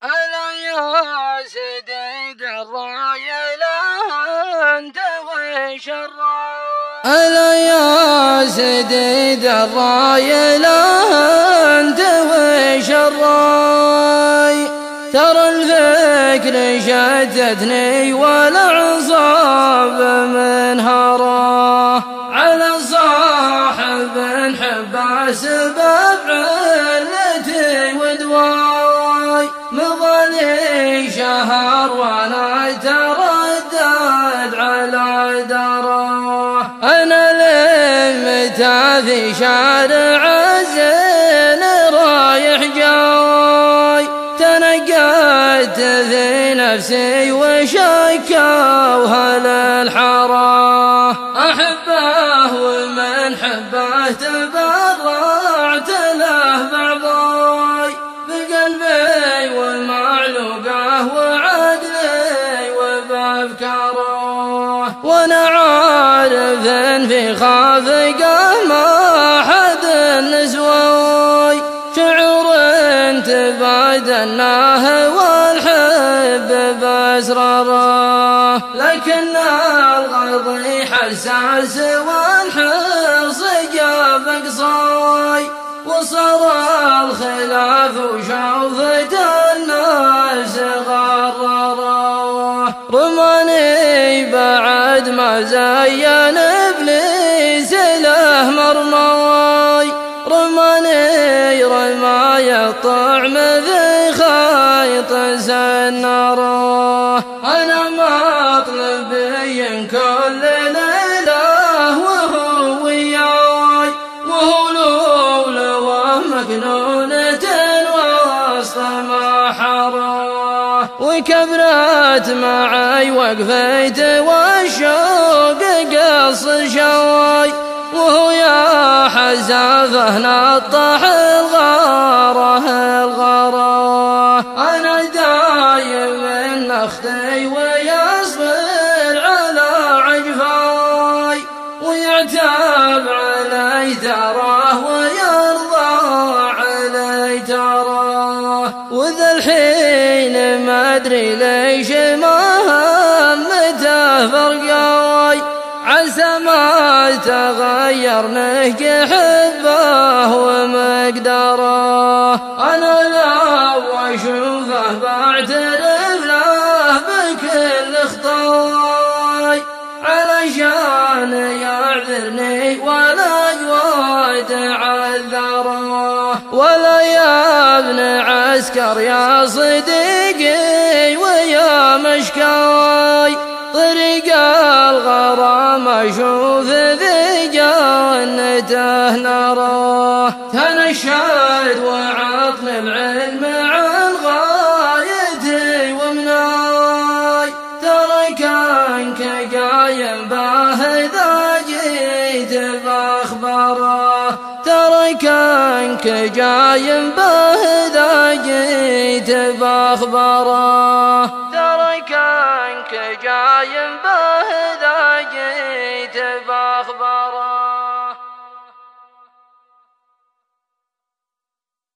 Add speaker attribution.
Speaker 1: ألا يا سديد الرايل أنت وش الراي؟ ألا يا سديد الرايل أنت وش الراي؟ ترى الفكر شتتني والأعصاب منهارة على صاحب حبه سبب علتي ودواي. مضى شهر وانا تردد على دراه، انا لمتى في شارع الزين رايح جاي. تنقدت في نفسي وشكوها للحراه، احبه ومن حبه تبرعت له بعضاي. بقلبي ومعلوقه وعدلي وبافكاره، وانا عارف في خافقه ما حد نسواي. شعور تبادلناه والحب باسراره، لكن الغضي حساس والحرص جاب قصاي. وصار الخلاف وشوفة الناس غرره، رماني بعد ما زين ابليس له مرماي. رماني رماي الطعم ذي خيط سنره، انا مطلبي كل ليله وهو وياي. وهو لولوه مكنونة وسط محره، وكبرت معي وقفيت والشوق قص شواي. وهو يا حزافه نطح الغاره الغاره، انا دايم من اختي ويصبر على عجفاي. ويعتاب علي تراه ويرضى علي تراه، وذا الحين ما ادري ليش ما همته فرقاي. عسى ما تغير نهج حبه ومقداره، انا لو اشوفه بعترف له بكل خطاي. علشان يعذرني ولا جواد عذره، ولا يا ابن عسكر يا صديقي ويا مشكاي. طريق الغرام اشوف ذي جنته نراه، تنشد وعطني العلم عن غايتي ومناي. ترى كانك قايم به اذا جيت باخباره، ترى كانك جايم به اذا جيت باخباره، ترى كانك جايم